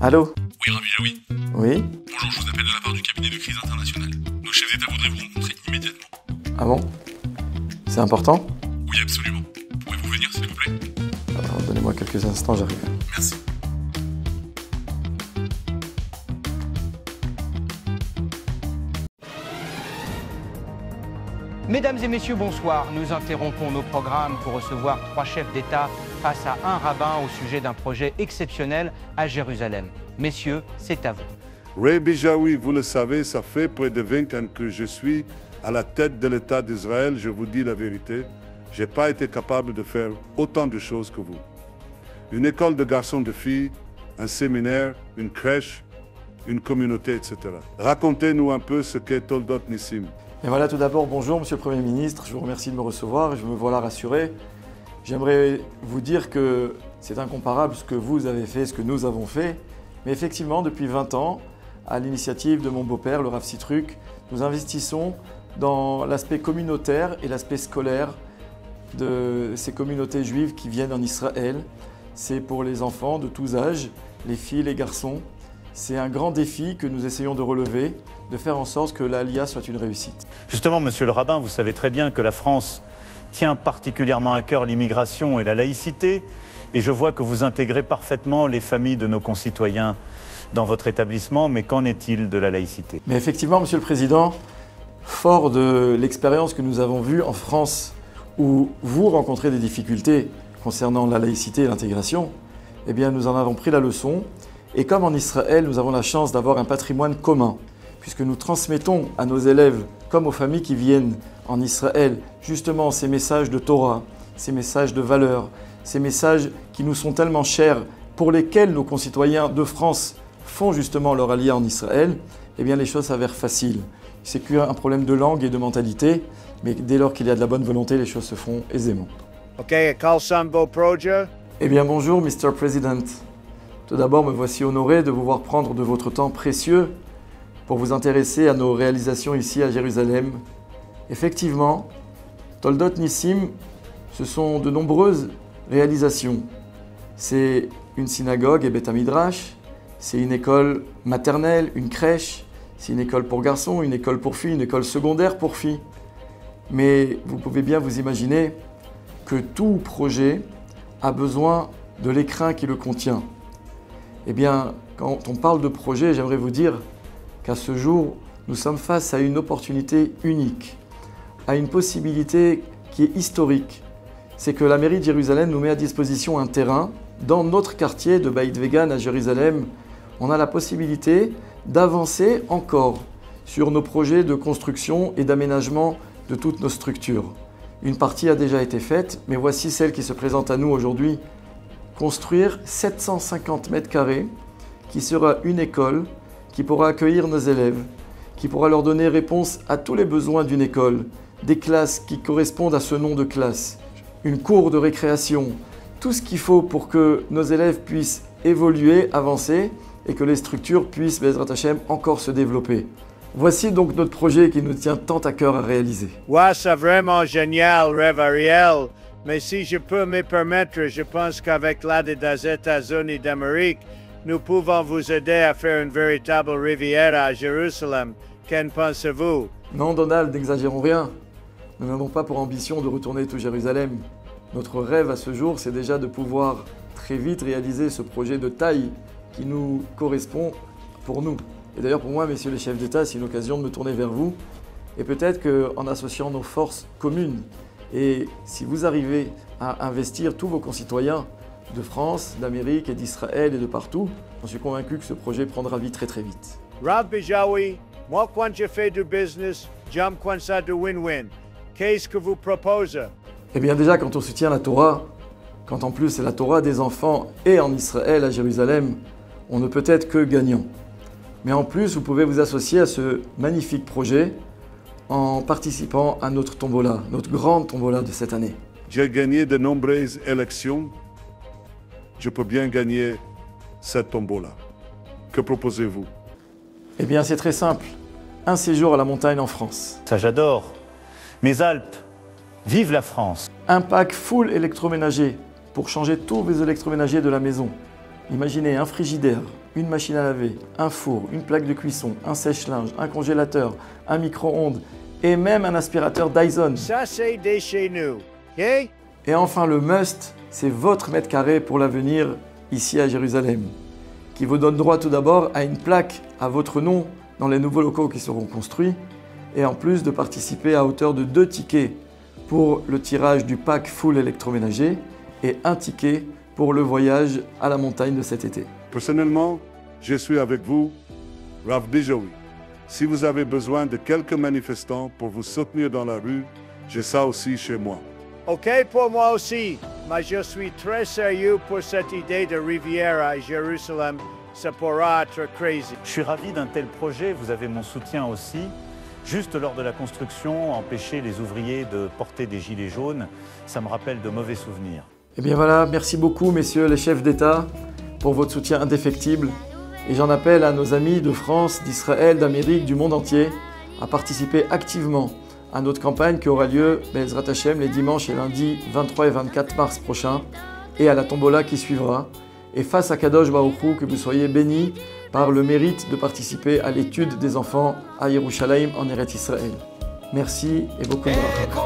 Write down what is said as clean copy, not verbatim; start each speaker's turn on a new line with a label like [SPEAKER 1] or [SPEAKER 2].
[SPEAKER 1] Allô?
[SPEAKER 2] Oui, Rabbi Jaoui.
[SPEAKER 1] Oui?
[SPEAKER 2] Bonjour, je vous appelle de la part du cabinet de crise internationale. Nos chefs d'État voudraient vous rencontrer immédiatement.
[SPEAKER 1] Ah bon? C'est important?
[SPEAKER 2] Oui, absolument. Pouvez-vous venir, s'il vous plaît?
[SPEAKER 1] Alors, donnez-moi quelques instants, j'arrive.
[SPEAKER 2] Merci.
[SPEAKER 3] Mesdames et messieurs, bonsoir. Nous interrompons nos programmes pour recevoir 3 chefs d'État face à un rabbin au sujet d'un projet exceptionnel à Jérusalem. Messieurs, c'est à vous.
[SPEAKER 4] Rabbi Jaoui, vous le savez, ça fait près de 20 ans que je suis à la tête de l'État d'Israël. Je vous dis la vérité, je n'ai pas été capable de faire autant de choses que vous. Une école de garçons et de filles, un séminaire, une crèche, une communauté, etc. Racontez-nous un peu ce qu'est Toldot Nissim.
[SPEAKER 1] Et voilà, tout d'abord, bonjour Monsieur le Premier ministre, je vous remercie de me recevoir et je me voilà rassuré. J'aimerais vous dire que c'est incomparable ce que vous avez fait, ce que nous avons fait. Mais effectivement, depuis 20 ans, à l'initiative de mon beau-père, le Rav Sitruk, nous investissons dans l'aspect communautaire et l'aspect scolaire de ces communautés juives qui viennent en Israël. C'est pour les enfants de tous âges, les filles, les garçons. C'est un grand défi que nous essayons de relever, de faire en sorte que l'Aliyah soit une réussite.
[SPEAKER 5] Justement, monsieur le rabbin, vous savez très bien que la France tient particulièrement à cœur l'immigration et la laïcité, et je vois que vous intégrez parfaitement les familles de nos concitoyens dans votre établissement, mais qu'en est-il de la laïcité?
[SPEAKER 1] Mais effectivement, monsieur le Président, fort de l'expérience que nous avons vue en France, où vous rencontrez des difficultés concernant la laïcité et l'intégration, eh bien nous en avons pris la leçon. Et comme en Israël, nous avons la chance d'avoir un patrimoine commun, puisque nous transmettons à nos élèves, comme aux familles qui viennent en Israël, justement ces messages de Torah, ces messages de valeurs, ces messages qui nous sont tellement chers, pour lesquels nos concitoyens de France font justement leur aliyah en Israël, eh bien les choses s'avèrent faciles. C'est qu'un problème de langue et de mentalité, mais dès lors qu'il y a de la bonne volonté, les choses se font aisément.
[SPEAKER 6] Ok, Carl Sambo Proja.
[SPEAKER 1] Eh bien bonjour, Mr. President. Tout d'abord, me voici honoré de vous voir prendre de votre temps précieux pour vous intéresser à nos réalisations ici à Jérusalem. Effectivement, Toldot Nissim, ce sont de nombreuses réalisations. C'est une synagogue et Beth Midrash, c'est une école maternelle, une crèche, c'est une école pour garçons, une école pour filles, une école secondaire pour filles. Mais vous pouvez bien vous imaginer que tout projet a besoin de l'écrin qui le contient. Eh bien, quand on parle de projet, j'aimerais vous dire qu'à ce jour, nous sommes face à une opportunité unique, à une possibilité qui est historique. C'est que la mairie de Jérusalem nous met à disposition un terrain. Dans notre quartier de Beit Vegan à Jérusalem, on a la possibilité d'avancer encore sur nos projets de construction et d'aménagement de toutes nos structures. Une partie a déjà été faite, mais voici celle qui se présente à nous aujourd'hui. Construire 750 mètres carrés, qui sera une école, qui pourra accueillir nos élèves, qui pourra leur donner réponse à tous les besoins d'une école, des classes qui correspondent à ce nom de classe, une cour de récréation, tout ce qu'il faut pour que nos élèves puissent évoluer, avancer et que les structures puissent, Bezrat Hashem, encore se développer. Voici donc notre projet qui nous tient tant à cœur à réaliser.
[SPEAKER 6] Ouais, c'est vraiment génial, Rev Ariel. Mais si je peux me permettre, je pense qu'avec l'aide des États-Unis d'Amérique, nous pouvons vous aider à faire une véritable rivière à Jérusalem. Qu'en pensez-vous?
[SPEAKER 1] Non, Donald, n'exagérons rien. Nous n'avons pas pour ambition de retourner tout Jérusalem. Notre rêve à ce jour, c'est déjà de pouvoir très vite réaliser ce projet de taille qui nous correspond pour nous. Et d'ailleurs, pour moi, messieurs les chefs d'État, c'est une occasion de me tourner vers vous. Et peut-être qu'en associant nos forces communes, et si vous arrivez à investir tous vos concitoyens de France, d'Amérique et d'Israël et de partout, j'en suis convaincu que ce projet prendra vie très très vite.
[SPEAKER 6] Rabbi Jaoui, moi quand je fais du business, j'aime quand ça de win-win. Qu'est-ce que vous proposez?
[SPEAKER 1] Eh bien déjà, quand on soutient la Torah, quand en plus c'est la Torah des enfants et en Israël, à Jérusalem, on ne peut être que gagnant. Mais en plus, vous pouvez vous associer à ce magnifique projet en participant à notre tombola, notre grande tombola de cette année.
[SPEAKER 4] J'ai gagné de nombreuses élections. Je peux bien gagner cette tombola. Que proposez-vous?
[SPEAKER 1] Eh bien, c'est très simple. Un séjour à la montagne en France.
[SPEAKER 5] Ça, j'adore. Mes Alpes, vive la France.
[SPEAKER 1] Un pack full électroménager pour changer tous vos électroménagers de la maison. Imaginez un frigidaire, une machine à laver, un four, une plaque de cuisson, un sèche-linge, un congélateur, un micro-ondes et même un aspirateur Dyson.
[SPEAKER 6] Ça, c'est de chez nous. OK?
[SPEAKER 1] Et enfin, le must, c'est votre mètre carré pour l'avenir ici à Jérusalem, qui vous donne droit tout d'abord à une plaque à votre nom dans les nouveaux locaux qui seront construits et en plus de participer à hauteur de 2 tickets pour le tirage du pack full électroménager et 1 ticket pour le voyage à la montagne de cet été.
[SPEAKER 4] Personnellement, je suis avec vous, Rav Bijoui. Si vous avez besoin de quelques manifestants pour vous soutenir dans la rue, j'ai ça aussi chez moi.
[SPEAKER 6] OK pour moi aussi, mais je suis très sérieux pour cette idée de rivière à Jérusalem. Ça pourra être crazy.
[SPEAKER 5] Je suis ravi d'un tel projet, vous avez mon soutien aussi. Juste lors de la construction, empêcher les ouvriers de porter des gilets jaunes, ça me rappelle de mauvais souvenirs.
[SPEAKER 1] Et bien voilà, merci beaucoup messieurs les chefs d'État pour votre soutien indéfectible. Et j'en appelle à nos amis de France, d'Israël, d'Amérique, du monde entier à participer activement à notre campagne qui aura lieu, Be'ezrat Hashem, les dimanches et lundis 23 et 24 mars prochains et à la tombola qui suivra. Et face à Kadosh Baruch Hu, que vous soyez bénis par le mérite de participer à l'étude des enfants à Yerushalayim en Eretz Israël. Merci et beaucoup de bracha.